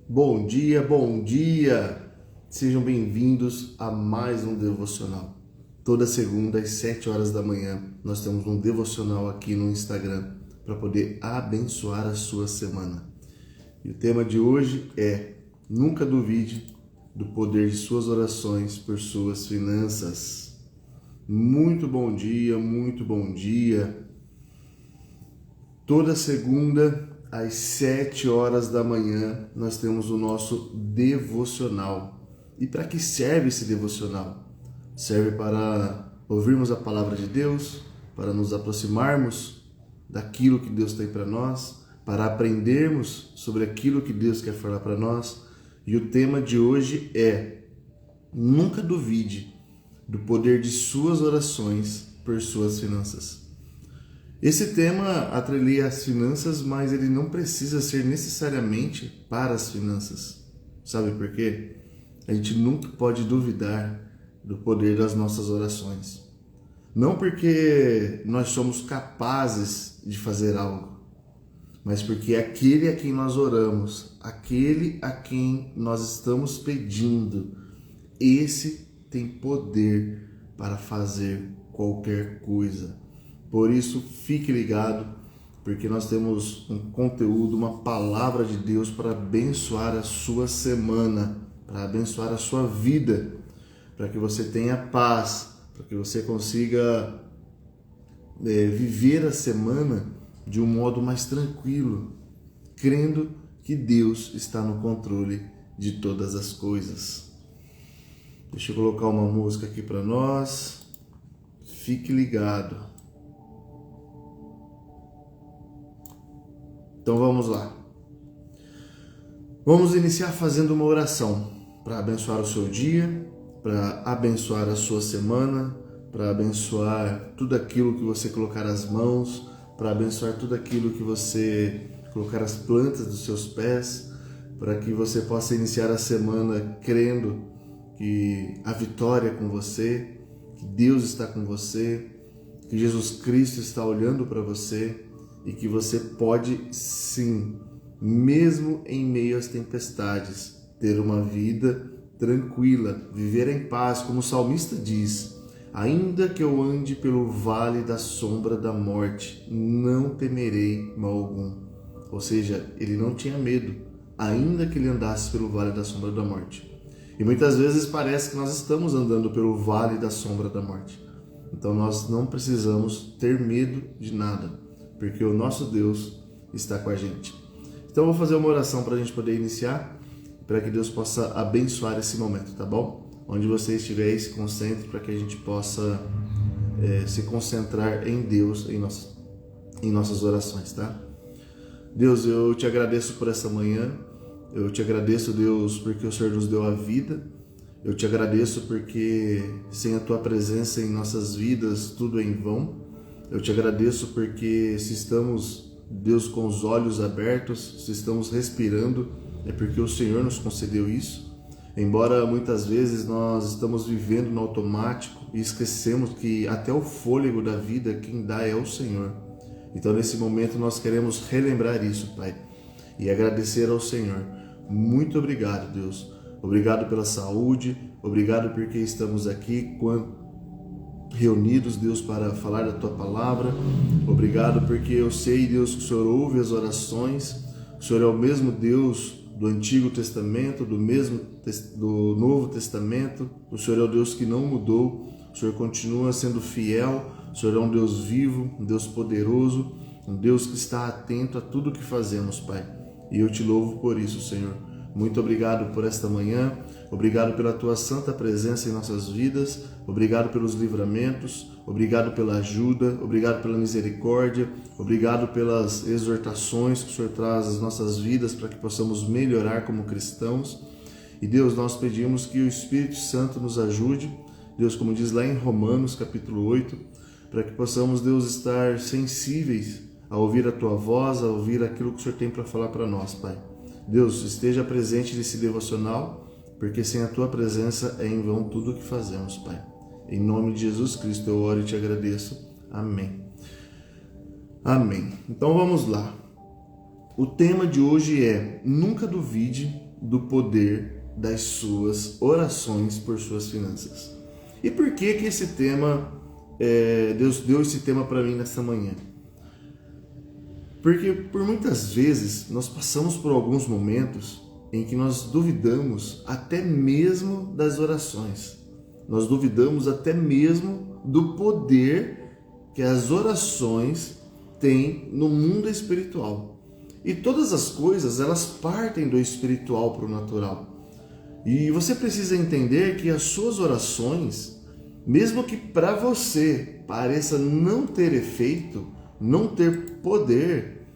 Bom dia, bom dia! Sejam bem-vindos a mais um devocional. Toda segunda às 7 horas da manhã nós temos um devocional aqui no Instagram para poder abençoar a sua semana. E o tema de hoje é: nunca duvide do poder de suas orações por suas finanças. Muito bom dia, muito bom dia. Toda segunda às 7 horas da manhã nós temos o nosso devocional. E para que serve esse devocional? Serve para ouvirmos a palavra de Deus, para nos aproximarmos daquilo que Deus tem para nós, para aprendermos sobre aquilo que Deus quer falar para nós. E o tema de hoje é: nunca duvide do poder de suas orações por suas finanças. Esse tema atrelia as finanças, mas ele não precisa ser necessariamente para as finanças. Sabe por quê? A gente nunca pode duvidar do poder das nossas orações. Não porque nós somos capazes de fazer algo, mas porque aquele a quem nós oramos, aquele a quem nós estamos pedindo, esse tem poder para fazer qualquer coisa. Por isso, fique ligado, porque nós temos um conteúdo, uma palavra de Deus para abençoar a sua semana, para abençoar a sua vida, para que você tenha paz, para que você consiga viver a semana de um modo mais tranquilo, crendo que Deus está no controle de todas as coisas. Deixa eu colocar uma música aqui para nós. Fique ligado. Então vamos lá. Vamos iniciar fazendo uma oração para abençoar o seu dia, para abençoar a sua semana, para abençoar tudo aquilo que você colocar as mãos, para abençoar tudo aquilo que você colocar as plantas dos seus pés, para que você possa iniciar a semana crendo que a vitória é com você, que Deus está com você, que Jesus Cristo está olhando para você e que você pode sim, mesmo em meio às tempestades, ter uma vida tranquila, viver em paz, como o salmista diz: ainda que eu ande pelo vale da sombra da morte, não temerei mal algum. Ou seja, ele não tinha medo, ainda que ele andasse pelo vale da sombra da morte. E muitas vezes parece que nós estamos andando pelo vale da sombra da morte. Então nós não precisamos ter medo de nada, porque o nosso Deus está com a gente. Então eu vou fazer uma oração para a gente poder iniciar, para que Deus possa abençoar esse momento, tá bom? Onde você estiver aí, se concentre para que a gente possa se concentrar em Deus, em nossas orações, tá? Deus, eu te agradeço por essa manhã, eu te agradeço, Deus, porque o Senhor nos deu a vida, eu te agradeço porque sem a tua presença em nossas vidas tudo é em vão. Eu te agradeço porque se estamos, Deus, com os olhos abertos, se estamos respirando, é porque o Senhor nos concedeu isso. Embora muitas vezes nós estamos vivendo no automático e esquecemos que até o fôlego da vida quem dá é o Senhor. Então nesse momento nós queremos relembrar isso, Pai, e agradecer ao Senhor. Muito obrigado, Deus. Obrigado pela saúde, obrigado porque estamos aqui reunidos, Deus, para falar da Tua Palavra. Obrigado porque eu sei, Deus, que o Senhor ouve as orações. O Senhor é o mesmo Deus do Antigo Testamento, do Novo Testamento. O Senhor é o Deus que não mudou. O Senhor continua sendo fiel. O Senhor é um Deus vivo, um Deus poderoso, um Deus que está atento a tudo que fazemos, Pai. E eu te louvo por isso, Senhor. Muito obrigado por esta manhã, obrigado pela Tua santa presença em nossas vidas, obrigado pelos livramentos, obrigado pela ajuda, obrigado pela misericórdia, obrigado pelas exortações que o Senhor traz às nossas vidas para que possamos melhorar como cristãos. E Deus, nós pedimos que o Espírito Santo nos ajude, Deus, como diz lá em Romanos capítulo 8, para que possamos, Deus, estar sensíveis a ouvir a Tua voz, a ouvir aquilo que o Senhor tem para falar para nós, Pai. Deus, esteja presente nesse devocional, porque sem a Tua presença é em vão tudo o que fazemos, Pai. Em nome de Jesus Cristo eu oro e te agradeço. Amém. Amém. Então vamos lá. O tema de hoje é: nunca duvide do poder das suas orações por suas finanças. E por que esse tema, Deus deu esse tema para mim nessa manhã? Porque por muitas vezes nós passamos por alguns momentos em que nós duvidamos até mesmo das orações. Nós duvidamos até mesmo do poder que as orações têm no mundo espiritual. E todas as coisas, elas partem do espiritual para o natural. E você precisa entender que as suas orações, mesmo que para você pareça não ter efeito, não ter poder,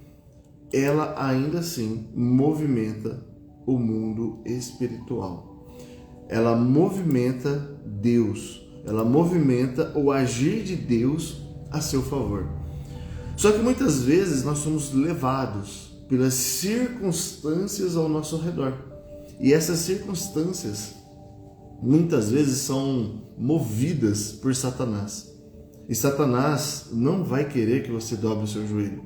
ela ainda assim movimenta o mundo espiritual. Ela movimenta Deus, ela movimenta o agir de Deus a seu favor. Só que muitas vezes nós somos levados pelas circunstâncias ao nosso redor. E essas circunstâncias muitas vezes são movidas por Satanás. E Satanás não vai querer que você dobre o seu joelho.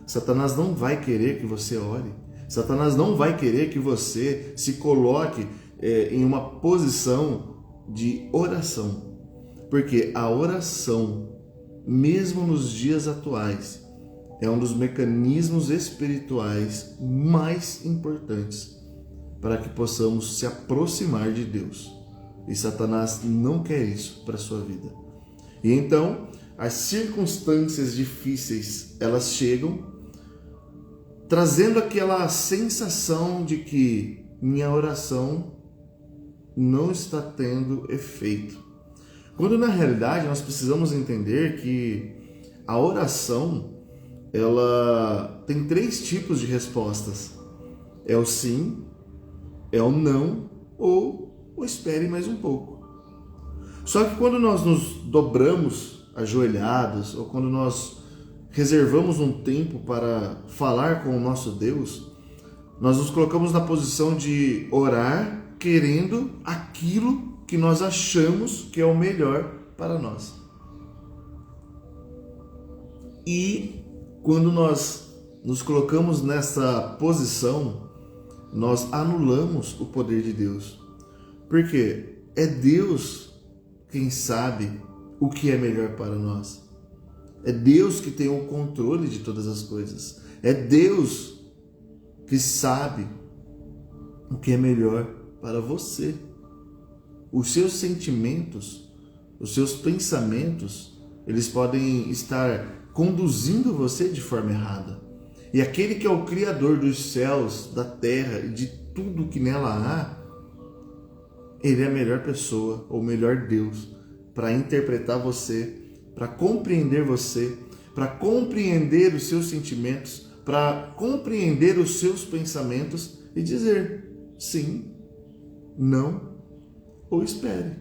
Satanás não vai querer que você ore. Satanás não vai querer que você se coloque em uma posição de oração. Porque a oração, mesmo nos dias atuais, é um dos mecanismos espirituais mais importantes para que possamos se aproximar de Deus. E Satanás não quer isso para a sua vida. E então, as circunstâncias difíceis, elas chegam trazendo aquela sensação de que minha oração não está tendo efeito. Quando na realidade nós precisamos entender que a oração, ela tem 3 tipos de respostas. É o sim, é o não ou o espere mais um pouco. Só que quando nós nos dobramos ajoelhados ou quando nós reservamos um tempo para falar com o nosso Deus, nós nos colocamos na posição de orar querendo aquilo que nós achamos que é o melhor para nós. E quando nós nos colocamos nessa posição, nós anulamos o poder de Deus. Porque é Deus quem sabe o que é melhor para nós. É Deus que tem o controle de todas as coisas. É Deus que sabe o que é melhor para você. Os seus sentimentos, os seus pensamentos, eles podem estar conduzindo você de forma errada. E aquele que é o Criador dos céus, da terra e de tudo que nela há, ele é a melhor pessoa, ou melhor Deus, para interpretar você, para compreender você, para compreender os seus sentimentos, para compreender os seus pensamentos e dizer sim, não ou espere.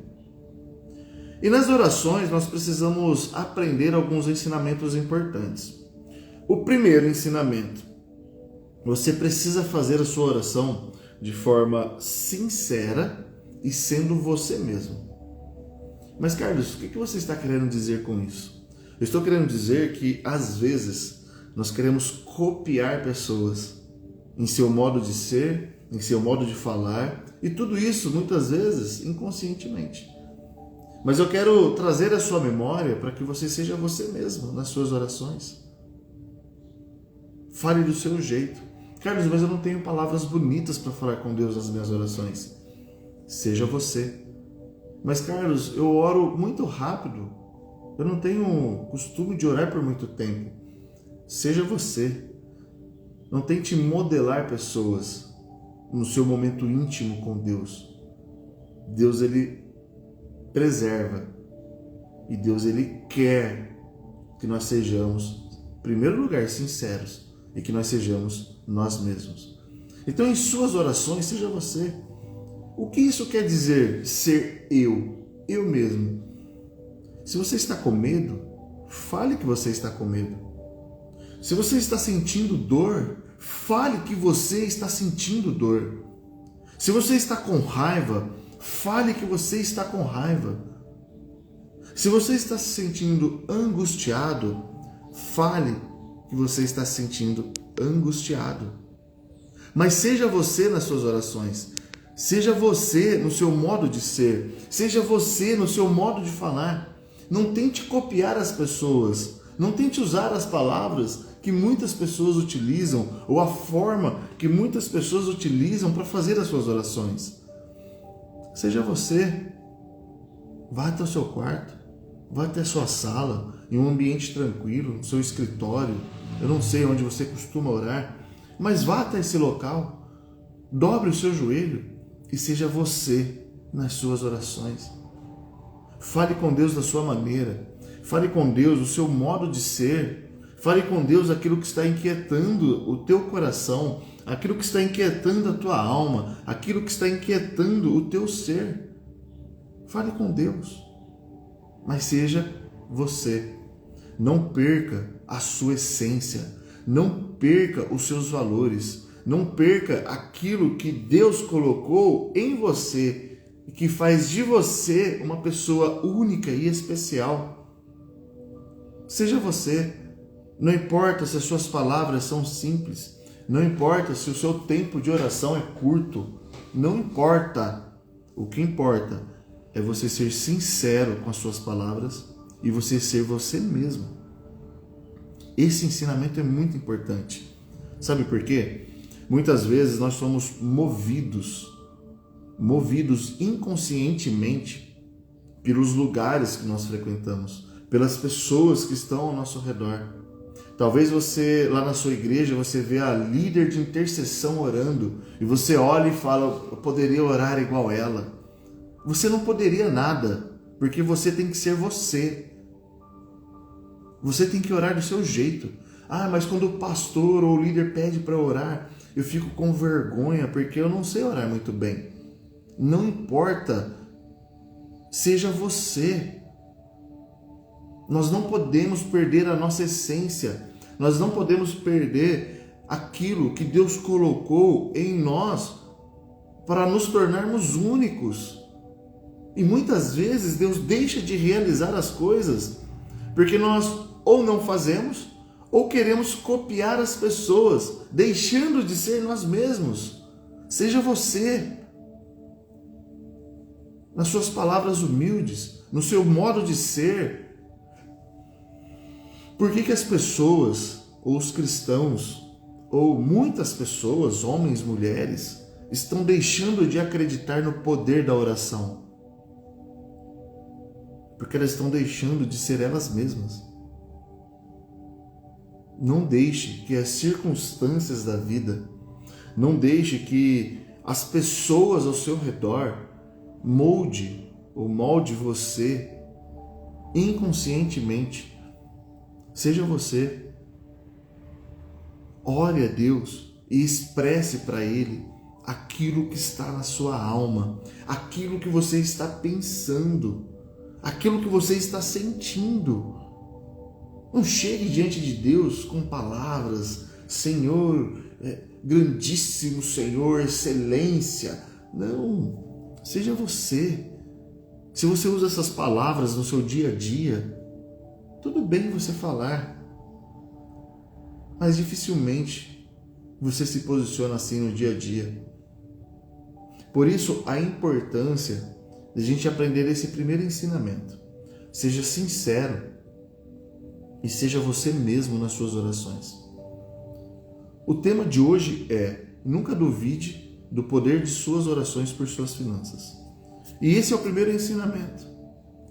E nas orações nós precisamos aprender alguns ensinamentos importantes. O primeiro ensinamento: você precisa fazer a sua oração de forma sincera e sendo você mesmo. Mas Carlos, o que você está querendo dizer com isso? Eu estou querendo dizer que às vezes nós queremos copiar pessoas em seu modo de ser, em seu modo de falar, e tudo isso muitas vezes inconscientemente. Mas eu quero trazer a sua memória para que você seja você mesmo nas suas orações. Fale do seu jeito. Carlos, mas eu não tenho palavras bonitas para falar com Deus nas minhas orações. Seja você. Mas Carlos, eu oro muito rápido. Eu não tenho costume de orar por muito tempo. Seja você. Não tente modelar pessoas no seu momento íntimo com Deus. Deus, ele preserva. E Deus, ele quer que nós sejamos, em primeiro lugar, sinceros e que nós sejamos nós mesmos. Então, em suas orações, seja você. O que isso quer dizer, ser eu mesmo? Se você está com medo, fale que você está com medo. Se você está sentindo dor, fale que você está sentindo dor. Se você está com raiva, fale que você está com raiva. Se você está se sentindo angustiado, fale que você está se sentindo angustiado. Mas seja você nas suas orações. Seja você no seu modo de ser. Seja você no seu modo de falar. Não tente copiar as pessoas. Não tente usar as palavras que muitas pessoas utilizam ou a forma que muitas pessoas utilizam para fazer as suas orações. Seja você. Vá até o seu quarto. Vá até a sua sala, em um ambiente tranquilo, no seu escritório. Eu não sei onde você costuma orar, mas vá até esse local. Dobre o seu joelho e seja você nas suas orações. Fale com Deus da sua maneira. Fale com Deus o seu modo de ser. Fale com Deus aquilo que está inquietando o teu coração, aquilo que está inquietando a tua alma, aquilo que está inquietando o teu ser. Fale com Deus, mas seja você. Não perca a sua essência, não perca os seus valores, não perca aquilo que Deus colocou em você e que faz de você uma pessoa única e especial. Seja você. Não importa se as suas palavras são simples, não importa se o seu tempo de oração é curto, não importa. O que importa é você ser sincero com as suas palavras e você ser você mesmo. Esse ensinamento é muito importante. Sabe por quê? Muitas vezes nós somos movidos inconscientemente pelos lugares que nós frequentamos, pelas pessoas que estão ao nosso redor. Talvez você, lá na sua igreja, você vê a líder de intercessão orando e você olha e fala, eu poderia orar igual ela. Você não poderia nada, porque você tem que ser você. Você tem que orar do seu jeito. Ah, mas quando o pastor ou o líder pede para orar, eu fico com vergonha porque eu não sei orar muito bem. Não importa, seja você. Nós não podemos perder a nossa essência. Nós não podemos perder aquilo que Deus colocou em nós para nos tornarmos únicos. E muitas vezes Deus deixa de realizar as coisas porque nós ou não fazemos ou queremos copiar as pessoas, deixando de ser nós mesmos. Seja você. Nas suas palavras humildes, no seu modo de ser. Por que as pessoas, ou os cristãos, ou muitas pessoas, homens, mulheres, estão deixando de acreditar no poder da oração? Porque elas estão deixando de ser elas mesmas. Não deixe que as circunstâncias da vida, não deixe que as pessoas ao seu redor molde você inconscientemente. Seja você. Ore a Deus e expresse para Ele aquilo que está na sua alma, aquilo que você está pensando, aquilo que você está sentindo. Não chegue diante de Deus com palavras, Senhor, grandíssimo Senhor, excelência. Não, seja você. Se você usa essas palavras no seu dia a dia, tudo bem você falar, mas dificilmente você se posiciona assim no dia a dia. Por isso, a importância de a gente aprender esse primeiro ensinamento. Seja sincero e seja você mesmo nas suas orações. O tema de hoje é: nunca duvide do poder de suas orações por suas finanças. E esse é o primeiro ensinamento.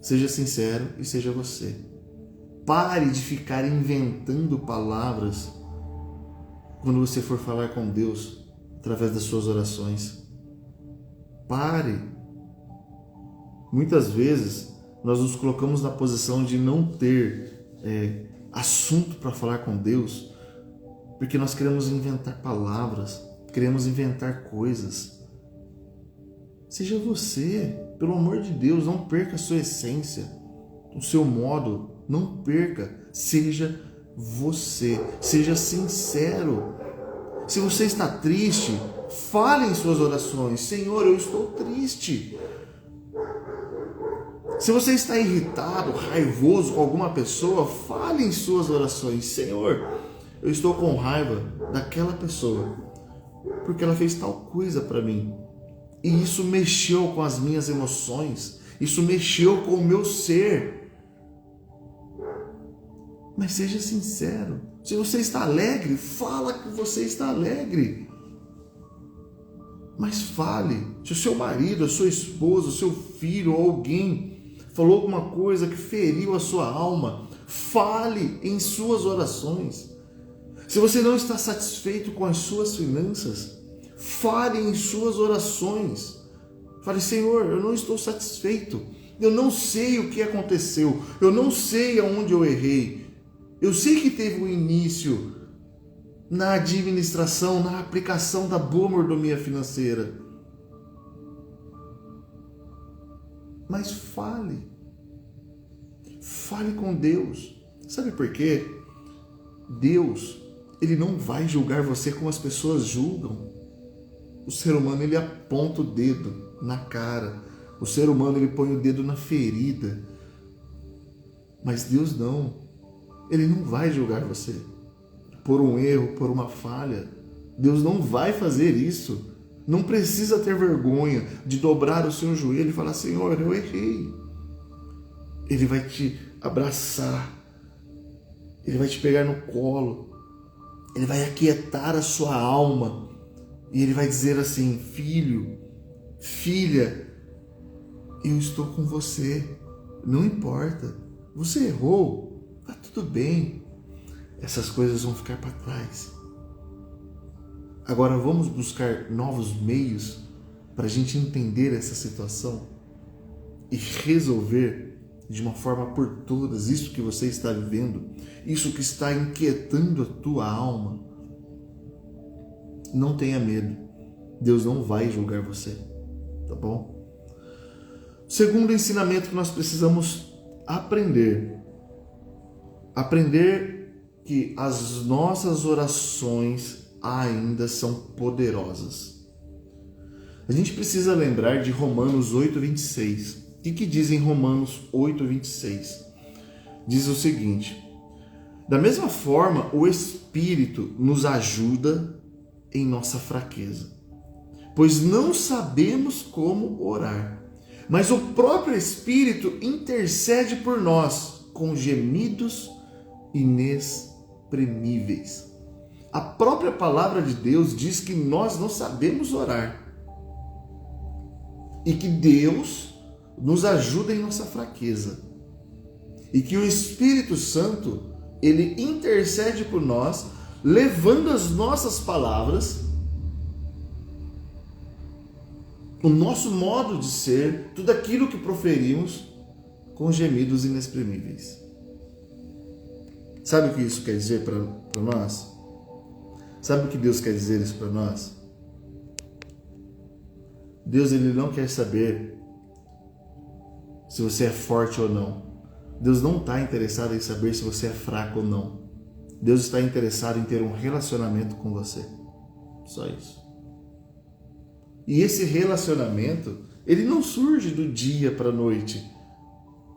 Seja sincero e seja você. Pare de ficar inventando palavras quando você for falar com Deus através das suas orações. Pare. Muitas vezes nós nos colocamos na posição de não ter assunto para falar com Deus porque nós queremos inventar palavras, queremos inventar coisas. Seja você, pelo amor de Deus, não perca a sua essência, o seu modo. Não perca, seja você, seja sincero. Se você está triste, fale em suas orações: Senhor, eu estou triste. Se você está irritado, raivoso com alguma pessoa, fale em suas orações: Senhor, eu estou com raiva daquela pessoa. porque ela fez tal coisa para mim. E isso mexeu com as minhas emoções, isso mexeu com o meu ser. Mas seja sincero. Se você está alegre, fala que você está alegre. Mas fale. Se o seu marido, a sua esposa, o seu filho ou alguém falou alguma coisa que feriu a sua alma, fale em suas orações. Se você não está satisfeito com as suas finanças, fale em suas orações. Fale: Senhor, eu não estou satisfeito. Eu não sei o que aconteceu. Eu não sei aonde eu errei. Eu sei que teve um início na administração, na aplicação da boa mordomia financeira. Mas fale. Fale com Deus. Sabe por quê? Deus, Ele não vai julgar você como as pessoas julgam. O ser humano, ele aponta o dedo na cara. O ser humano, ele põe o dedo na ferida. Mas Deus não. Ele não vai julgar você por um erro, por uma falha. Deus não vai fazer isso. Não precisa ter vergonha de dobrar o seu joelho e falar: Senhor, eu errei. Ele vai te abraçar. Ele vai te pegar no colo. Ele vai aquietar a sua alma. E Ele vai dizer assim: filho, filha, eu estou com você. Não importa. Você errou. Tá tudo bem. Essas coisas vão ficar para trás. Agora vamos buscar novos meios para a gente entender essa situação e resolver de uma forma por todas isso que você está vivendo, isso que está inquietando a tua alma. Não tenha medo. Deus não vai julgar você, tá bom? Segundo ensinamento que nós precisamos aprender que as nossas orações ainda são poderosas. A gente precisa lembrar de Romanos 8:26. O que diz em Romanos 8:26? Diz o seguinte: da mesma forma, o Espírito nos ajuda em nossa fraqueza, pois não sabemos como orar, mas o próprio Espírito intercede por nós com gemidos inexprimíveis. A própria palavra de Deus diz que nós não sabemos orar e que Deus nos ajuda em nossa fraqueza e que o Espírito Santo, ele intercede por nós, levando as nossas palavras, o nosso modo de ser, tudo aquilo que proferimos, com gemidos inexprimíveis. Sabe o que isso quer dizer para nós? Sabe o que Deus quer dizer isso para nós? Deus, ele não quer saber se você é forte ou não. Deus não está interessado em saber se você é fraco ou não. Deus está interessado em ter um relacionamento com você. Só isso. E esse relacionamento, ele não surge do dia para a noite.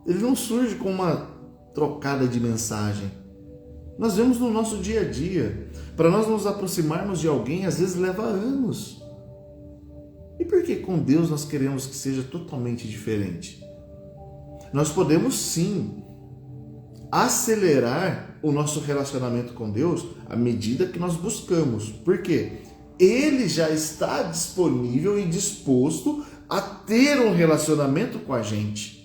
Ele não surge com uma trocada de mensagem. Nós vemos no nosso dia a dia. Para nós nos aproximarmos de alguém, às vezes leva anos. E por que com Deus nós queremos que seja totalmente diferente? Nós podemos sim acelerar o nosso relacionamento com Deus à medida que nós buscamos. Por quê? Ele já está disponível e disposto a ter um relacionamento com a gente.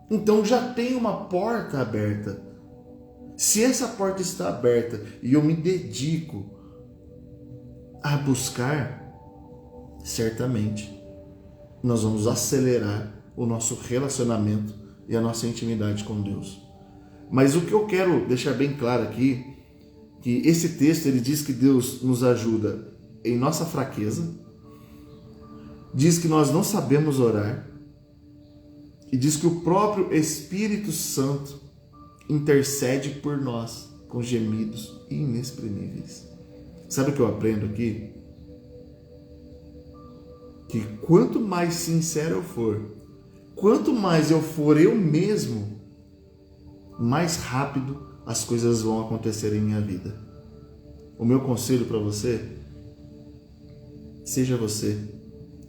Então já tem uma porta aberta. Se essa porta está aberta e eu me dedico a buscar, certamente nós vamos acelerar o nosso relacionamento e a nossa intimidade com Deus. Mas o que eu quero deixar bem claro aqui, que esse texto ele diz que Deus nos ajuda em nossa fraqueza, diz que nós não sabemos orar e diz que o próprio Espírito Santo intercede por nós com gemidos inexprimíveis. Sabe o que eu aprendo aqui? Que quanto mais sincero eu for, quanto mais eu for eu mesmo, mais rápido as coisas vão acontecer em minha vida. O meu conselho para você Seja você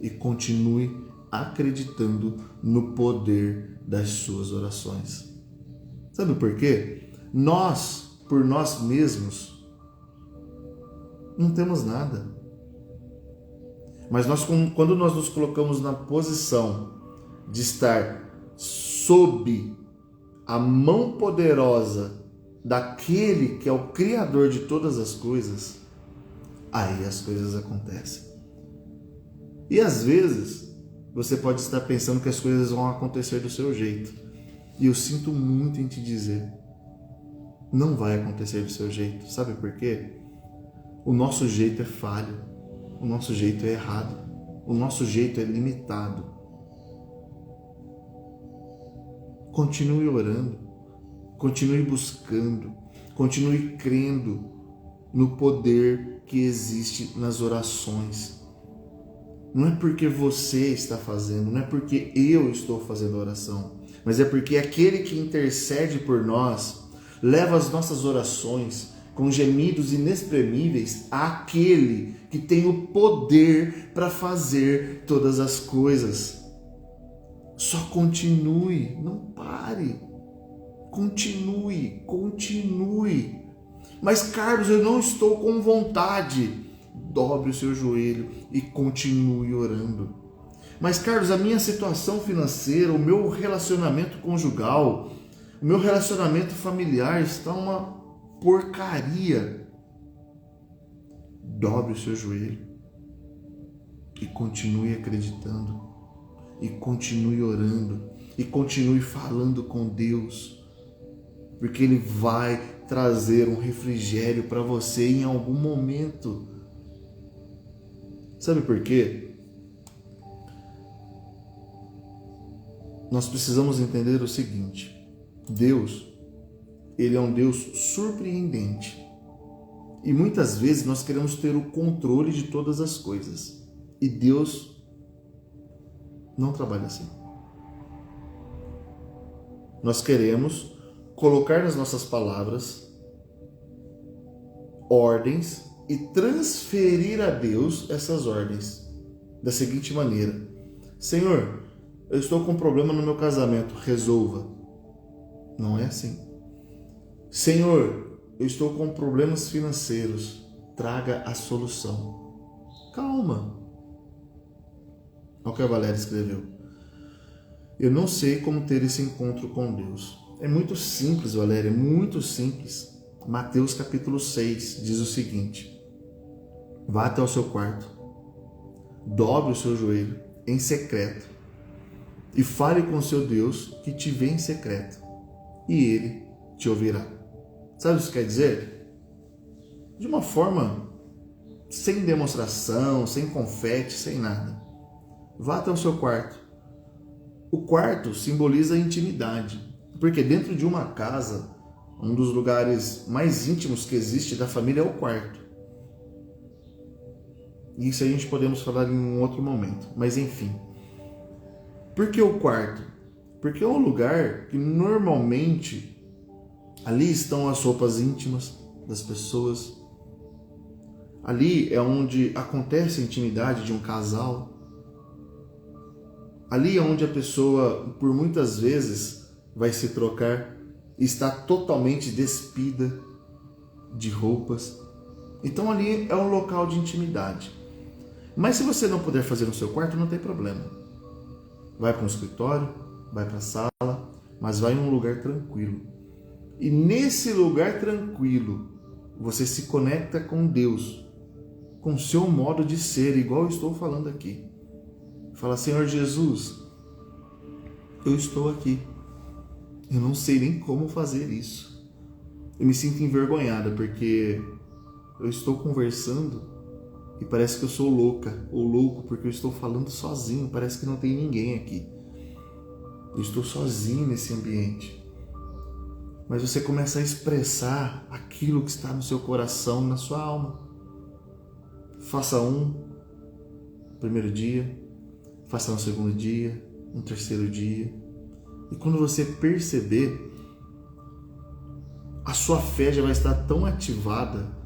e continue acreditando no poder das suas orações. Sabe por quê? Nós, por nós mesmos, não temos nada. Mas quando nós nos colocamos na posição de estar sob a mão poderosa daquele que é o Criador de todas as coisas, aí as coisas acontecem. E às vezes você pode estar pensando que as coisas vão acontecer do seu jeito. E eu sinto muito em te dizer, não vai acontecer do seu jeito. Sabe por quê? O nosso jeito é falho, o nosso jeito é errado, o nosso jeito é limitado. Continue orando, continue buscando, continue crendo no poder que existe nas orações. Não é porque você está fazendo, não é porque eu estou fazendo oração, mas é porque aquele que intercede por nós leva as nossas orações com gemidos inexprimíveis àquele que tem o poder para fazer todas as coisas. Só continue, não pare. Continue. Mas Carlos, eu não estou com vontade. Dobre o seu joelho e continue orando. Mas Carlos, a minha situação financeira, o meu relacionamento conjugal, o meu relacionamento familiar está uma porcaria. Dobre o seu joelho e continue acreditando, e continue orando, e continue falando com Deus, porque Ele vai trazer um refrigério para você em algum momento. Sabe por quê? Nós precisamos entender o seguinte: Deus, Ele é um Deus surpreendente. E muitas vezes nós queremos ter o controle de todas as coisas. E Deus não trabalha assim. Nós queremos colocar nas nossas palavras ordens e transferir a Deus essas ordens da seguinte maneira: Senhor, eu estou com um problema no meu casamento, resolva. Não é assim. Senhor, eu estou com problemas financeiros, traga a solução. Calma. Olha o que a Valéria escreveu. Eu não sei como ter esse encontro com Deus. É muito simples, Valéria, é muito simples. Mateus capítulo 6 diz o seguinte: vá até o seu quarto, dobre o seu joelho em secreto e fale com o seu Deus que te vê em secreto, e Ele te ouvirá. Sabe o que isso quer dizer? De uma forma sem demonstração, sem confete, sem nada. Vá até o seu quarto. O quarto simboliza a intimidade, porque dentro de uma casa, um dos lugares mais íntimos que existe da família é o quarto. Isso a gente podemos falar em um outro momento, mas enfim. Por que o quarto? Porque é um lugar que normalmente ali estão as roupas íntimas das pessoas. Ali é onde acontece a intimidade de um casal. Ali é onde a pessoa, por muitas vezes, vai se trocar e está totalmente despida de roupas. Então ali é um local de intimidade. Mas se você não puder fazer no seu quarto, não tem problema. Vai para um escritório, vai para a sala, mas vai em um lugar tranquilo. E nesse lugar tranquilo, você se conecta com Deus, com o seu modo de ser, igual eu estou falando aqui. Fala: Senhor Jesus, eu estou aqui. Eu não sei nem como fazer isso. Eu me sinto envergonhada porque eu estou conversando e parece que eu sou louca ou louco porque eu estou falando sozinho. Parece que não tem ninguém aqui. Eu estou sozinho nesse ambiente. Mas você começa a expressar aquilo que está no seu coração, na sua alma. Faça primeiro dia, faça no segundo dia, no terceiro dia. E quando você perceber, a sua fé já vai estar tão ativada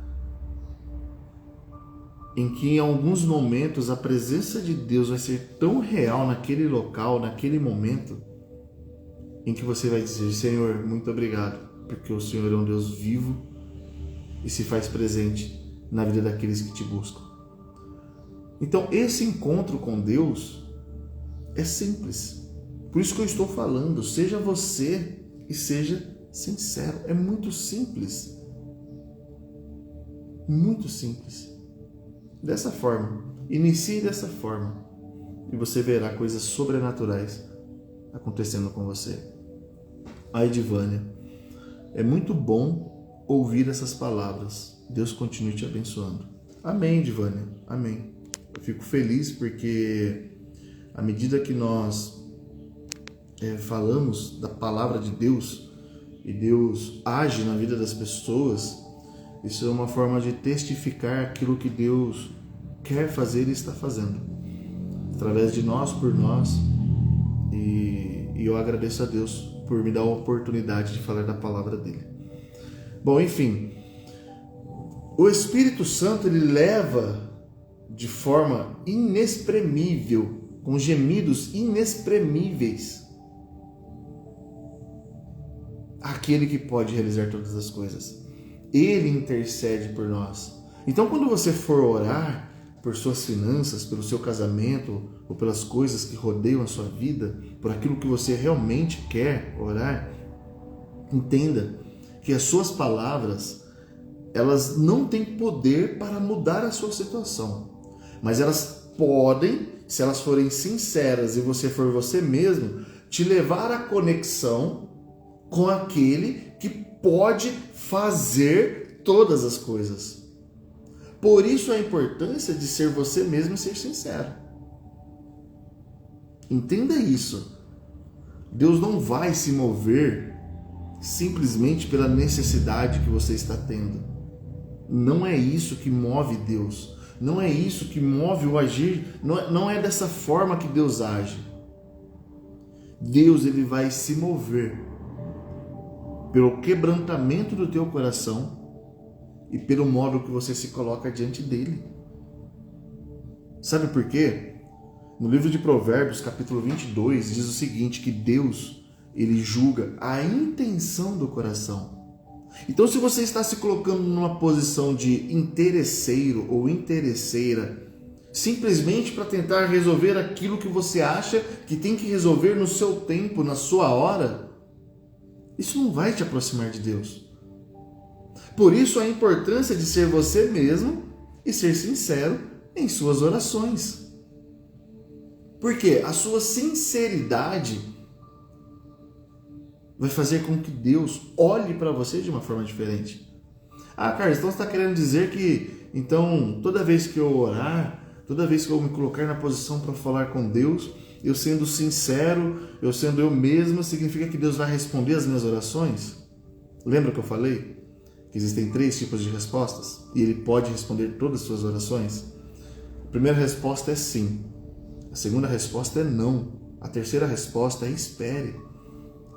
em que em alguns momentos a presença de Deus vai ser tão real naquele local, naquele momento, em que você vai dizer: Senhor, muito obrigado, porque o Senhor é um Deus vivo e se faz presente na vida daqueles que te buscam. Então, esse encontro com Deus é simples. Por isso que eu estou falando, seja você e seja sincero. É muito simples. Muito simples. Dessa forma, inicie dessa forma e você verá coisas sobrenaturais acontecendo com você. Ai, Divânia, é muito bom ouvir essas palavras. Deus continue te abençoando. Amém, Divânia, amém. Eu fico feliz porque à medida que nós falamos da palavra de Deus e Deus age na vida das pessoas, isso é uma forma de testificar aquilo que Deus quer fazer e está fazendo, através de nós, por nós, e eu agradeço a Deus por me dar a oportunidade de falar da palavra dele. Bom, enfim, o Espírito Santo, ele leva de forma inexprimível, com gemidos inexprimíveis, aquele que pode realizar todas as coisas. Ele intercede por nós. Então, quando você for orar por suas finanças, pelo seu casamento, ou pelas coisas que rodeiam a sua vida, por aquilo que você realmente quer orar, entenda que as suas palavras, elas não têm poder para mudar a sua situação, mas elas podem, se elas forem sinceras e você for você mesmo, te levar à conexão com aquele que pode fazer todas as coisas. Por isso a importância de ser você mesmo e ser sincero. Entenda isso. Deus não vai se mover simplesmente pela necessidade que você está tendo. Não é isso que move Deus. Não é isso que move o agir. Não é dessa forma que Deus age. Deus, ele vai se mover pelo quebrantamento do teu coração e pelo modo que você se coloca diante dele. Sabe por quê? No livro de Provérbios, capítulo 22, diz o seguinte, que Deus, ele julga a intenção do coração. Então, se você está se colocando numa posição de interesseiro ou interesseira, simplesmente para tentar resolver aquilo que você acha que tem que resolver no seu tempo, na sua hora, isso não vai te aproximar de Deus. Por isso a importância de ser você mesmo e ser sincero em suas orações. Porque a sua sinceridade vai fazer com que Deus olhe para você de uma forma diferente. Ah, Carlos, então você está querendo dizer que então toda vez que eu orar, toda vez que eu me colocar na posição para falar com Deus, eu sendo sincero, eu sendo eu mesmo, significa que Deus vai responder as minhas orações? Lembra que eu falei que existem 3 tipos de respostas? E Ele pode responder todas as suas orações? A primeira resposta é sim. A segunda resposta é não. A terceira resposta é espere.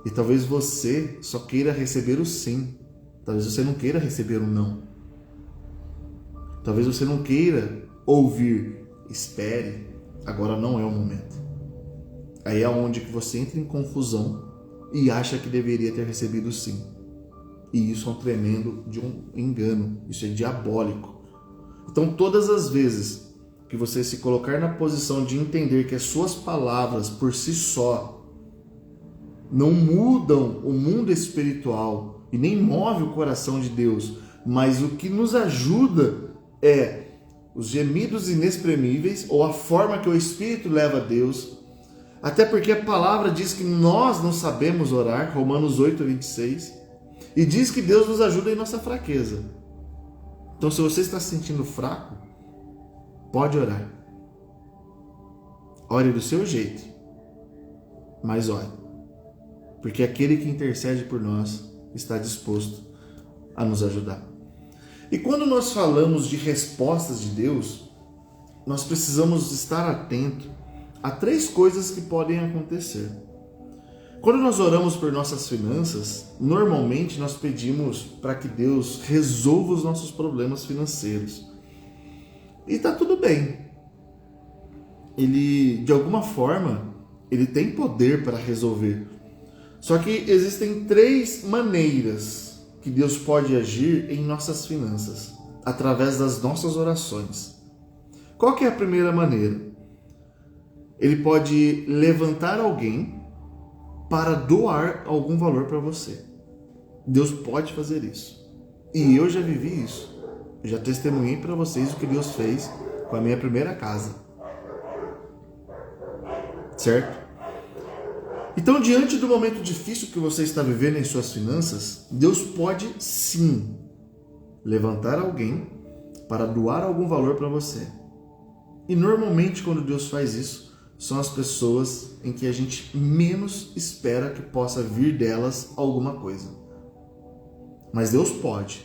E talvez você só queira receber o sim. Talvez você não queira receber o não. Talvez você não queira ouvir. Espere. Agora não é o momento. Aí é onde que você entra em confusão e acha que deveria ter recebido sim. E isso é um tremendo de um engano. Isso é diabólico. Então, todas as vezes que você se colocar na posição de entender que as suas palavras por si só não mudam o mundo espiritual e nem move o coração de Deus, mas o que nos ajuda é os gemidos inexprimíveis ou a forma que o Espírito leva a Deus, até porque a palavra diz que nós não sabemos orar, Romanos 8:26, e diz que Deus nos ajuda em nossa fraqueza. Então, se você está se sentindo fraco, pode orar. Ore do seu jeito, mas ore, porque aquele que intercede por nós está disposto a nos ajudar. E quando nós falamos de respostas de Deus, nós precisamos estar atentos a 3 coisas que podem acontecer. Quando nós oramos por nossas finanças, normalmente nós pedimos para que Deus resolva os nossos problemas financeiros. E tá tudo bem. Ele, de alguma forma, ele tem poder para resolver. Só que existem 3 maneiras que Deus pode agir em nossas finanças, através das nossas orações. Qual que é a primeira maneira? Ele pode levantar alguém para doar algum valor para você. Deus pode fazer isso. E eu já vivi isso. Eu já testemunhei para vocês o que Deus fez com a minha primeira casa. Certo? Então, diante do momento difícil que você está vivendo em suas finanças, Deus pode sim levantar alguém para doar algum valor para você. E normalmente quando Deus faz isso, são as pessoas em que a gente menos espera que possa vir delas alguma coisa. Mas Deus pode.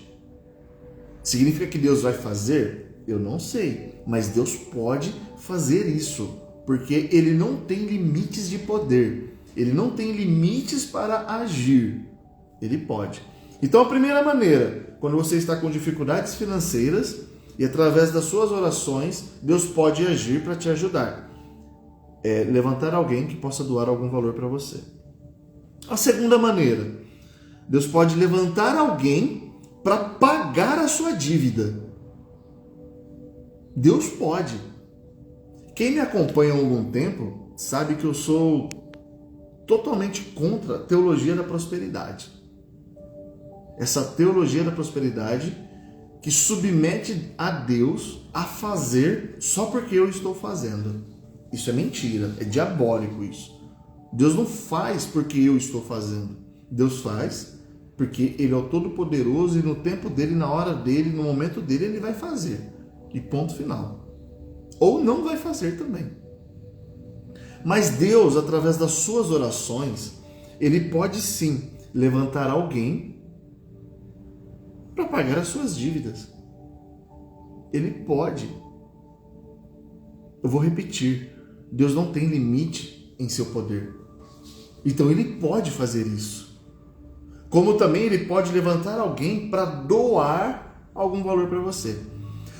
Significa que Deus vai fazer? Eu não sei, mas Deus pode fazer isso, porque Ele não tem limites de poder. Ele não tem limites para agir. Ele pode. Então a primeira maneira, quando você está com dificuldades financeiras e através das suas orações, Deus pode agir para te ajudar. É levantar alguém que possa doar algum valor para você. A segunda maneira, Deus pode levantar alguém para pagar a sua dívida. Deus pode. Quem me acompanha há algum tempo sabe que eu sou totalmente contra a teologia da prosperidade. Essa teologia da prosperidade que submete a Deus a fazer só porque eu estou fazendo. Isso é mentira, é diabólico isso. Deus não faz porque eu estou fazendo. Deus faz porque Ele é o Todo-Poderoso e no tempo dele, na hora dele, no momento dele, Ele vai fazer. E ponto final. Ou não vai fazer também. Mas Deus, através das suas orações, Ele pode sim levantar alguém para pagar as suas dívidas. Ele pode. Eu vou repetir. Deus não tem limite em seu poder. Então Ele pode fazer isso. Como também Ele pode levantar alguém para doar algum valor para você.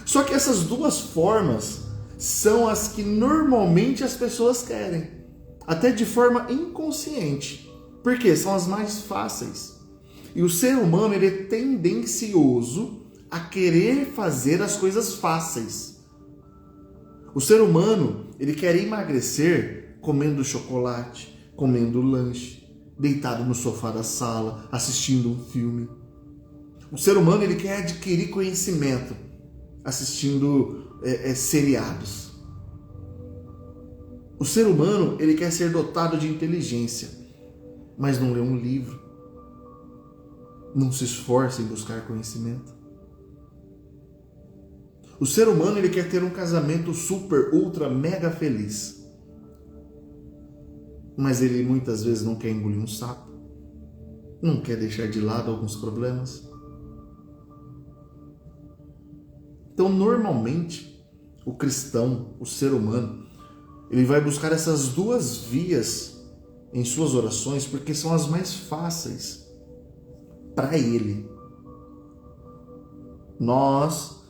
Só que essas duas formas são as que normalmente as pessoas querem, até de forma inconsciente, porque são as mais fáceis. E o ser humano, ele é tendencioso a querer fazer as coisas fáceis. O ser humano, ele quer emagrecer comendo chocolate, comendo lanche, deitado no sofá da sala, assistindo um filme. O ser humano, ele quer adquirir conhecimento assistindo seriados. O ser humano, ele quer ser dotado de inteligência, mas não lê um livro, não se esforça em buscar conhecimento. O ser humano, ele quer ter um casamento super, ultra, mega feliz, mas ele muitas vezes não quer engolir um sapo, não quer deixar de lado alguns problemas. Então, normalmente, o cristão, o ser humano, ele vai buscar essas duas vias em suas orações porque são as mais fáceis para ele. Nós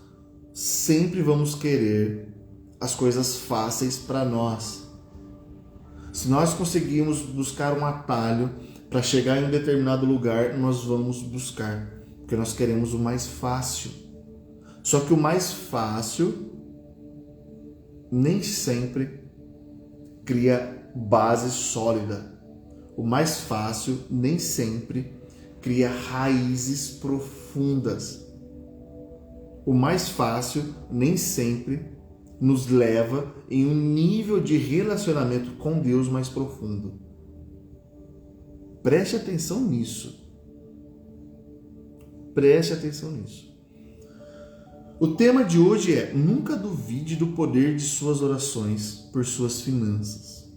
sempre vamos querer as coisas fáceis para nós. Se nós conseguirmos buscar um atalho para chegar em um determinado lugar, nós vamos buscar, porque nós queremos o mais fácil. Só que o mais fácil nem sempre cria base sólida. O mais fácil nem sempre cria raízes profundas. O mais fácil nem sempre nos leva em um nível de relacionamento com Deus mais profundo. Preste atenção nisso. Preste atenção nisso. O tema de hoje é: nunca duvide do poder de suas orações por suas finanças.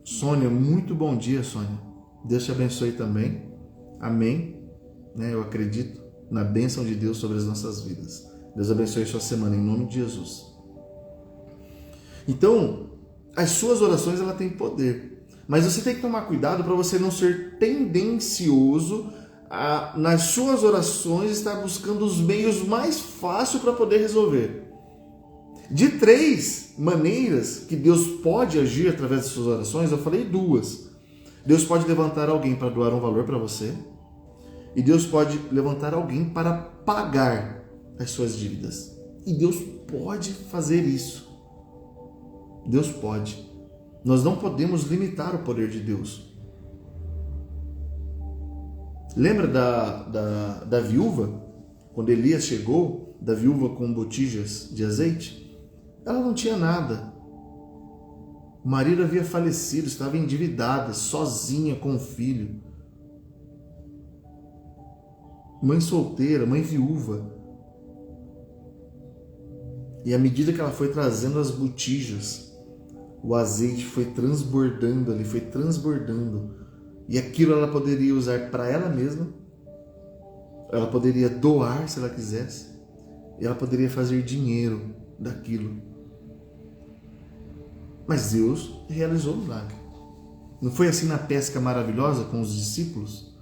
Sônia, muito bom dia, Sônia. Deus te abençoe também. Amém. Eu acredito na bênção de Deus sobre as nossas vidas. Deus abençoe sua semana em nome de Jesus. Então, as suas orações, ela têm poder. Mas você tem que tomar cuidado para você não ser tendencioso nas suas orações, estar buscando os meios mais fáceis para poder resolver. De 3 maneiras que Deus pode agir através das suas orações, eu falei 2. Deus pode levantar alguém para doar um valor para você, e Deus pode levantar alguém para pagar as suas dívidas. E Deus pode fazer isso. Deus pode. Nós não podemos limitar o poder de Deus. Lembra da viúva? Quando Elias chegou, da viúva com botijas de azeite? Ela não tinha nada. O marido havia falecido, estava endividada, sozinha com o filho. Mãe solteira, mãe viúva. E à medida que ela foi trazendo as botijas, o azeite foi transbordando ali, foi transbordando. E aquilo ela poderia usar para ela mesma, ela poderia doar se ela quisesse, e ela poderia fazer dinheiro daquilo. Mas Deus realizou o milagre. Não foi assim na pesca maravilhosa com os discípulos?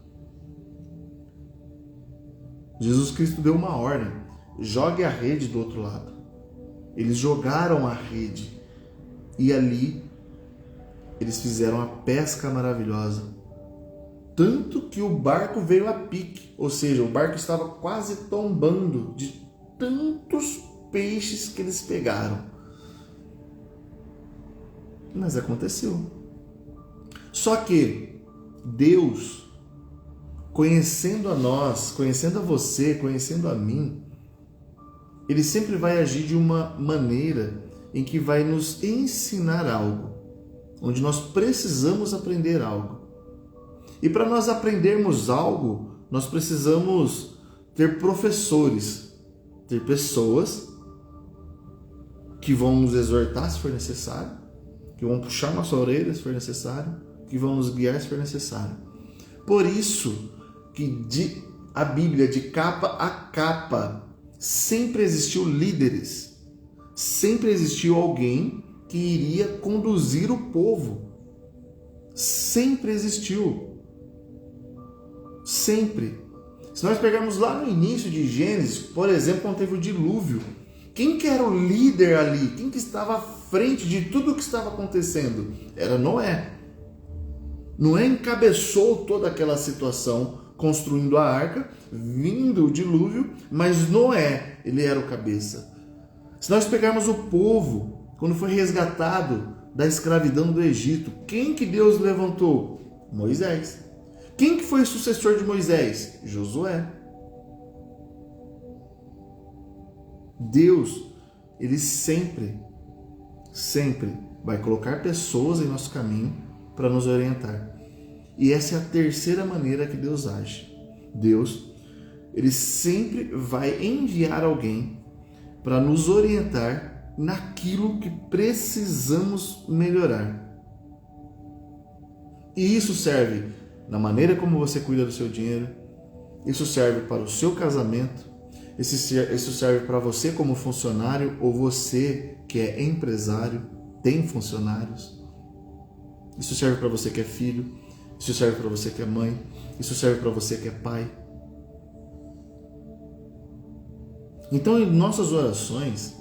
Jesus Cristo deu uma ordem: jogue a rede do outro lado. Eles jogaram a rede e ali eles fizeram a pesca maravilhosa. Tanto que o barco veio a pique, ou seja, o barco estava quase tombando de tantos peixes que eles pegaram. Mas aconteceu. Só que Deus, conhecendo a nós, conhecendo a você, conhecendo a mim, Ele sempre vai agir de uma maneira em que vai nos ensinar algo, onde nós precisamos aprender algo. E para nós aprendermos algo, nós precisamos ter professores, ter pessoas que vão nos exortar se for necessário, que vão puxar nossa orelha se for necessário, que vão nos guiar se for necessário. Por isso que a Bíblia, de capa a capa, sempre existiu líderes, sempre existiu alguém que iria conduzir o povo. Sempre existiu. Sempre. Se nós pegarmos lá no início de Gênesis, por exemplo, quando teve o dilúvio, quem que era o líder ali? Quem que estava à frente de tudo o que estava acontecendo? Era Noé. Noé encabeçou toda aquela situação, construindo a arca, vindo o dilúvio, mas Noé, ele era o cabeça. Se nós pegarmos o povo, quando foi resgatado da escravidão do Egito, quem que Deus levantou? Moisés. Quem que foi o sucessor de Moisés? Josué. Deus, Ele sempre vai colocar pessoas em nosso caminho para nos orientar. E essa é a terceira maneira que Deus age. Deus, Ele sempre vai enviar alguém para nos orientar naquilo que precisamos melhorar. E isso serve na maneira como você cuida do seu dinheiro, isso serve para o seu casamento, isso serve para você como funcionário ou você que é empresário, tem funcionários. Isso serve para você que é filho, isso serve para você que é mãe, isso serve para você que é pai. Então, em nossas orações,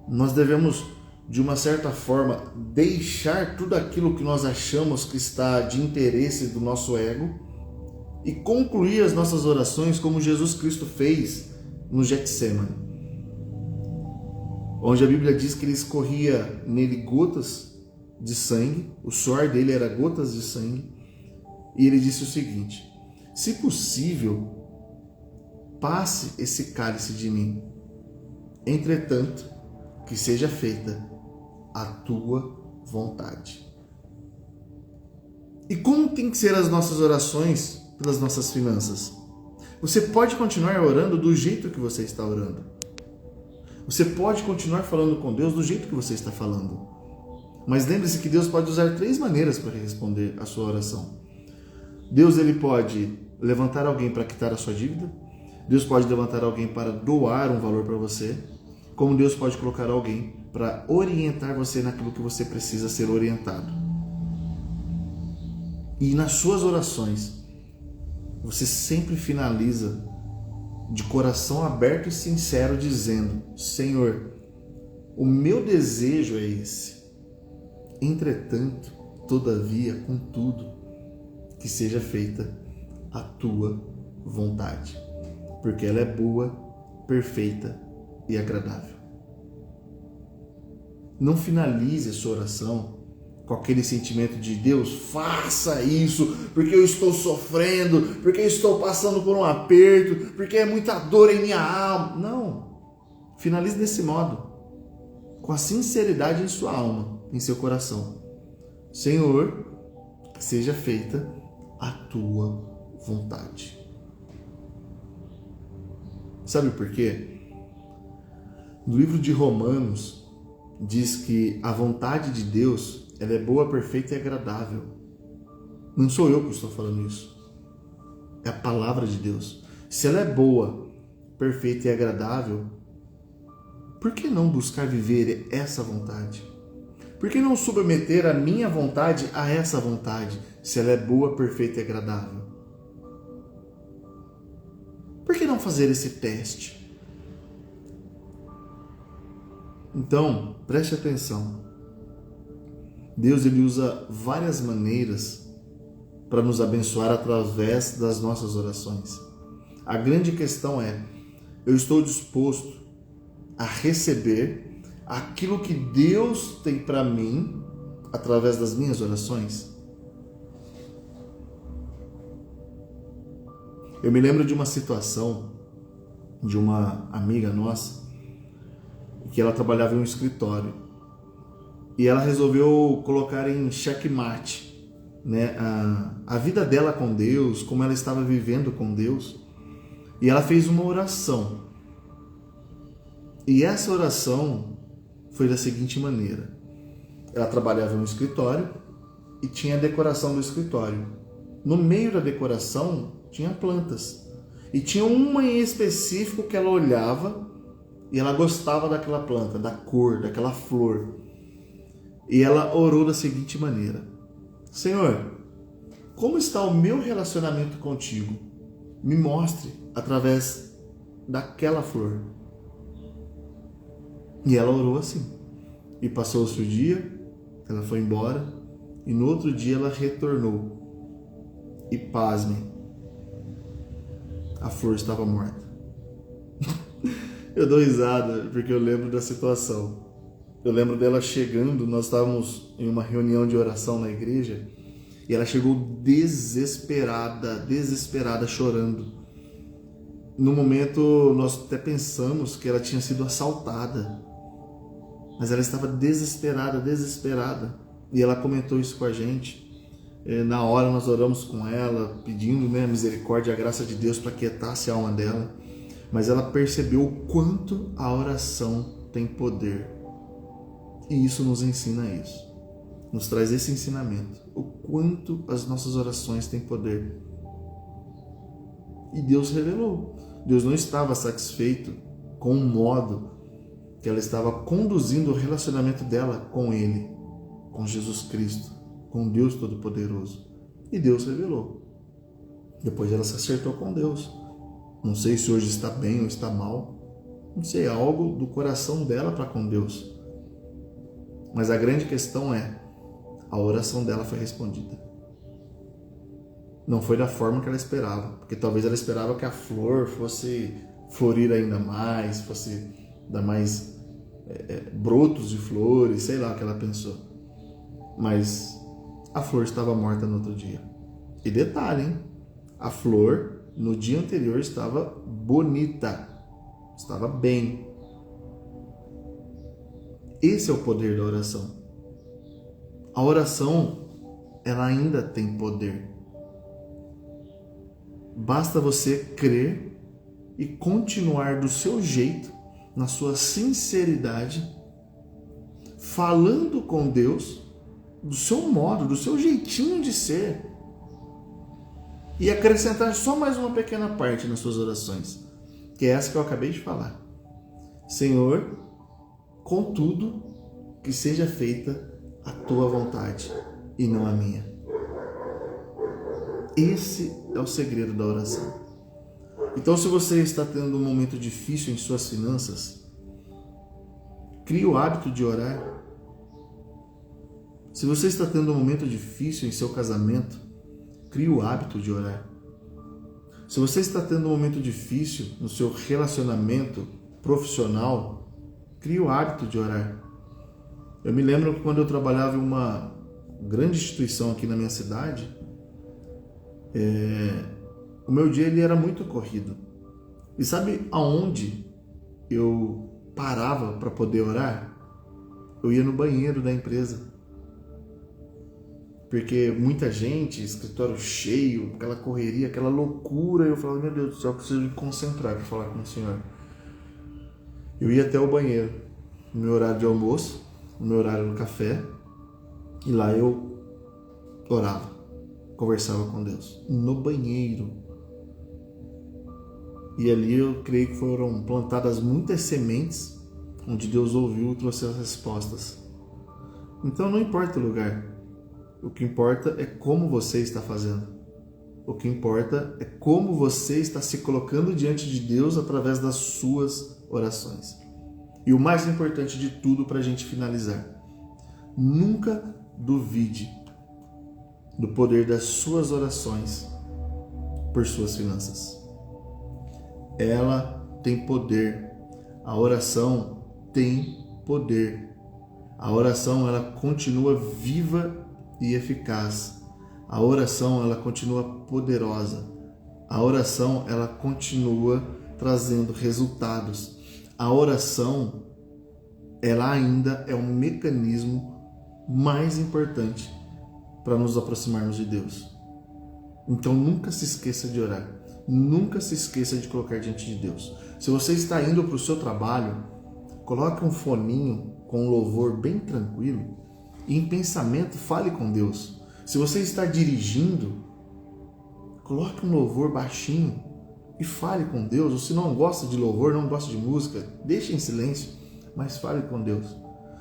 nós devemos, de uma certa forma, deixar tudo aquilo que nós achamos que está de interesse do nosso ego e concluir as nossas orações como Jesus Cristo fez no Getsemane, onde a Bíblia diz que ele escorria nele gotas de sangue, o suor dele era gotas de sangue, e ele disse o seguinte: se possível, passe esse cálice de mim, entretanto, que seja feita a tua vontade. E como tem que ser as nossas orações pelas nossas finanças? Você pode continuar orando do jeito que você está orando. Você pode continuar falando com Deus do jeito que você está falando. Mas lembre-se que Deus pode usar 3 maneiras para responder a sua oração. Deus, ele pode levantar alguém para quitar a sua dívida. Deus pode levantar alguém para doar um valor para você. Como Deus pode colocar alguém para orientar você naquilo que você precisa ser orientado. E nas suas orações, você sempre finaliza de coração aberto e sincero dizendo: Senhor, o meu desejo é esse. Entretanto, todavia, contudo, que seja feita a tua vontade, porque ela é boa, perfeita e agradável. Não finalize a sua oração com aquele sentimento de: Deus, faça isso, porque eu estou sofrendo, porque eu estou passando por um aperto, porque é muita dor em minha alma. Não. Finalize desse modo, com a sinceridade em sua alma, em seu coração. Senhor, que seja feita a tua vontade. Sabe por quê? No livro de Romanos diz que a vontade de Deus, ela é boa, perfeita e agradável. Não sou eu que estou falando isso. É a palavra de Deus. Se ela é boa, perfeita e agradável, por que não buscar viver essa vontade? Por que não submeter a minha vontade a essa vontade, se ela é boa, perfeita e agradável? Por que não fazer esse teste? Então, preste atenção. Deus, ele usa várias maneiras para nos abençoar através das nossas orações. A grande questão é: eu estou disposto a receber aquilo que Deus tem para mim através das minhas orações? Eu me lembro de uma situação de uma amiga nossa, que ela trabalhava em um escritório e ela resolveu colocar em xeque-mate, né, a vida dela com Deus, como ela estava vivendo com Deus, e ela fez uma oração. E essa oração foi da seguinte maneira: ela trabalhava em um escritório e tinha a decoração do escritório. No meio da decoração tinha plantas, e tinha uma em específico que ela olhava e ela gostava daquela planta, da cor, daquela flor. E ela orou da seguinte maneira: Senhor, como está o meu relacionamento contigo? Me mostre através daquela flor. E ela orou assim. E passou-se o dia, ela foi embora, e no outro dia ela retornou. E pasmem, a flor estava morta. Eu dou risada porque eu lembro da situação. Eu lembro dela chegando, nós estávamos em uma reunião de oração na igreja, e ela chegou desesperada, chorando. No momento nós até pensamos que ela tinha sido assaltada, mas ela estava desesperada. E ela comentou isso com a gente. Na hora nós oramos com ela, pedindo, né, a misericórdia e a graça de Deus para quietasse a alma dela. Mas ela percebeu o quanto a oração tem poder. E isso nos ensina isso. Nos traz esse ensinamento. O quanto as nossas orações têm poder. E Deus revelou. Deus não estava satisfeito com o modo que ela estava conduzindo o relacionamento dela com Ele, com Jesus Cristo, com Deus Todo-Poderoso. E Deus revelou. Depois ela se acertou com Deus. Não sei se hoje está bem ou está mal. Não sei, é algo do coração dela para com Deus. Mas a grande questão é: a oração dela foi respondida. Não foi da forma que ela esperava. Porque talvez ela esperava que a flor fosse florir ainda mais, fosse dar mais brotos de flores, sei lá o que ela pensou. Mas a flor estava morta no outro dia. E detalhe, hein? A flor no dia anterior estava bonita, estava bem. Esse é o poder da oração. A oração, ela ainda tem poder. Basta você crer e continuar do seu jeito, na sua sinceridade, falando com Deus do seu modo, do seu jeitinho de ser, e acrescentar só mais uma pequena parte nas suas orações, que é essa que eu acabei de falar. Senhor, contudo, que seja feita a tua vontade e não a minha. Esse é o segredo da oração. Então, se você está tendo um momento difícil em suas finanças, crie o hábito de orar. Se você está tendo um momento difícil em seu casamento, crie o hábito de orar. Se você está tendo um momento difícil no seu relacionamento profissional, crie o hábito de orar. Eu me lembro que quando eu trabalhava em uma grande instituição aqui na minha cidade, o meu dia ele era muito corrido. E sabe aonde eu parava para poder orar? Eu ia no banheiro da empresa. Porque muita gente, escritório cheio, aquela correria, aquela loucura, eu falava, meu Deus do céu, eu preciso me concentrar para falar com o Senhor. Eu ia até o banheiro, no meu horário de almoço, no meu horário do café, e lá eu orava, conversava com Deus, no banheiro. E ali eu creio que foram plantadas muitas sementes, onde Deus ouviu e trouxe as respostas. Então não importa o lugar, o que importa é como você está fazendo. O que importa é como você está se colocando diante de Deus através das suas orações. E o mais importante de tudo para a gente finalizar, nunca duvide do poder das suas orações por suas finanças. Ela tem poder. A oração tem poder. A oração ela continua viva e eficaz. A oração ela continua poderosa. A oração ela continua trazendo resultados. A oração ela ainda é um mecanismo mais importante para nos aproximarmos de Deus. Então nunca se esqueça de orar. Nunca se esqueça de colocar diante de Deus. Se você está indo para o seu trabalho, coloque um foninho com um louvor bem tranquilo e em pensamento fale com Deus. Se você está dirigindo, coloque um louvor baixinho e fale com Deus. Ou se não gosta de louvor, não gosta de música, deixe em silêncio, mas fale com Deus.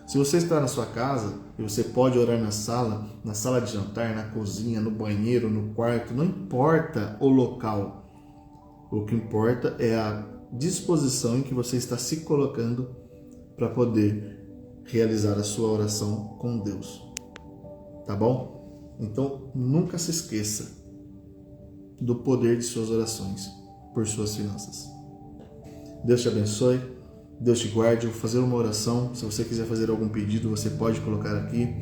Se você está na sua casa e você pode orar na sala de jantar, na cozinha, no banheiro, no quarto, não importa o local. O que importa é a disposição em que você está se colocando para poder realizar a sua oração com Deus. Tá bom? Então, nunca se esqueça do poder de suas orações por suas finanças. Deus te abençoe, Deus te guarde. Eu vou fazer uma oração. Se você quiser fazer algum pedido, você pode colocar aqui.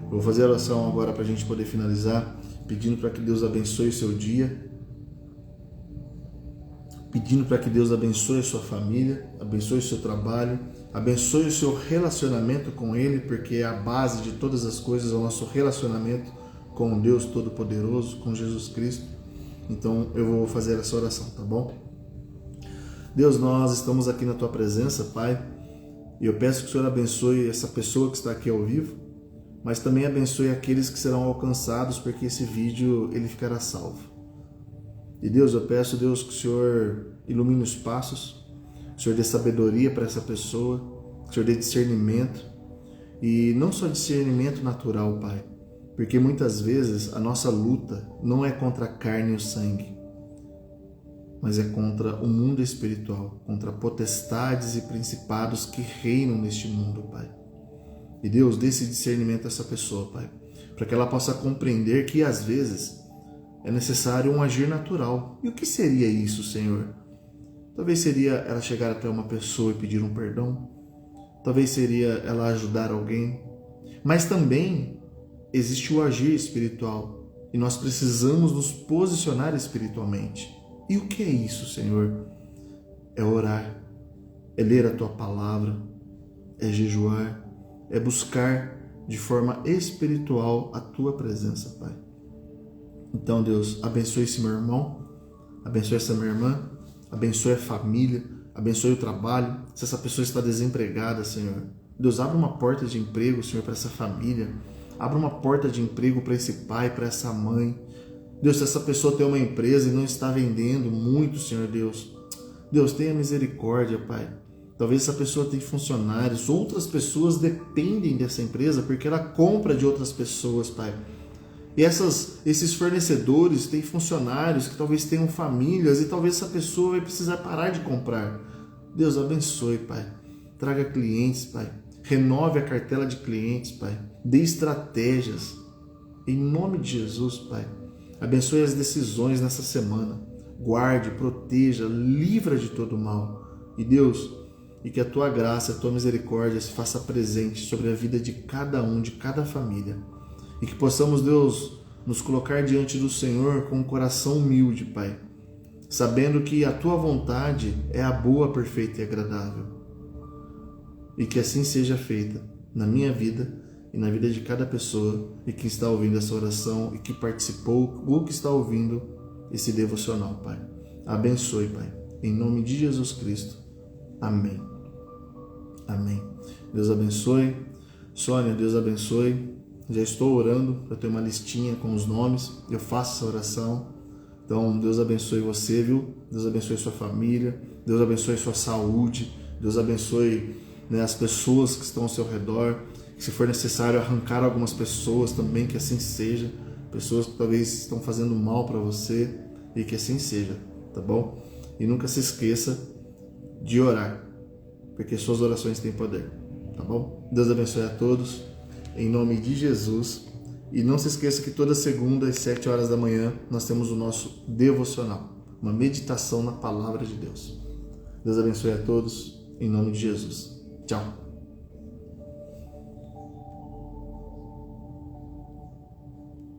Eu vou fazer a oração agora para a gente poder finalizar, pedindo para que Deus abençoe o seu dia, pedindo para que Deus abençoe a sua família, abençoe o seu trabalho, abençoe o seu relacionamento com Ele, porque é a base de todas as coisas, é o nosso relacionamento com o Deus Todo-Poderoso, com Jesus Cristo. Então eu vou fazer essa oração, tá bom? Deus, nós estamos aqui na Tua presença, Pai, e eu peço que o Senhor abençoe essa pessoa que está aqui ao vivo, mas também abençoe aqueles que serão alcançados, porque esse vídeo ele ficará salvo. E Deus, eu peço, Deus, que o Senhor ilumine os passos, que o Senhor dê sabedoria para essa pessoa, que o Senhor dê discernimento, e não só discernimento natural, Pai, porque muitas vezes a nossa luta não é contra a carne e o sangue, mas é contra o mundo espiritual, contra potestades e principados que reinam neste mundo, Pai. E Deus, dê esse discernimento a essa pessoa, Pai, para que ela possa compreender que às vezes é necessário um agir natural. E o que seria isso, Senhor? Talvez seria ela chegar até uma pessoa e pedir um perdão. Talvez seria ela ajudar alguém. Mas também existe o agir espiritual. E nós precisamos nos posicionar espiritualmente. E o que é isso, Senhor? É orar, é ler a Tua palavra, é jejuar, é buscar de forma espiritual a Tua presença, Pai. Então, Deus, abençoe esse meu irmão, abençoe essa minha irmã, abençoe a família, abençoe o trabalho. Se essa pessoa está desempregada, Senhor, Deus, abre uma porta de emprego, Senhor, para essa família. Abre uma porta de emprego para esse pai, para essa mãe. Deus, se essa pessoa tem uma empresa e não está vendendo muito, Senhor Deus, Deus, tenha misericórdia, Pai. Talvez essa pessoa tenha funcionários, outras pessoas dependem dessa empresa porque ela compra de outras pessoas, Pai. E esses fornecedores têm funcionários que talvez tenham famílias e talvez essa pessoa vai precisar parar de comprar. Deus abençoe, Pai. Traga clientes, Pai. Renove a cartela de clientes, Pai. Dê estratégias. Em nome de Jesus, Pai. Abençoe as decisões nessa semana. Guarde, proteja, livra de todo mal. E Deus, e que a Tua graça, a Tua misericórdia se faça presente sobre a vida de cada um, de cada família. E que possamos, Deus, nos colocar diante do Senhor com um coração humilde, Pai. Sabendo que a Tua vontade é a boa, perfeita e agradável. E que assim seja feita na minha vida e na vida de cada pessoa e que está ouvindo essa oração e que participou ou que está ouvindo esse devocional, Pai. Abençoe, Pai. Em nome de Jesus Cristo. Amém. Amém. Deus abençoe. Sônia, Deus abençoe. Já estou orando, eu tenho uma listinha com os nomes, eu faço essa oração. Então, Deus abençoe você, viu? Deus abençoe sua família, Deus abençoe sua saúde, Deus abençoe, né, as pessoas que estão ao seu redor. Se for necessário arrancar algumas pessoas também, que assim seja. Pessoas que talvez estão fazendo mal para você e que assim seja, tá bom? E nunca se esqueça de orar, porque suas orações têm poder, tá bom? Deus abençoe a todos, em nome de Jesus. E não se esqueça que toda segunda às 7 horas da manhã nós temos o nosso devocional, uma meditação na palavra de Deus. Deus abençoe a todos, em nome de Jesus. Tchau.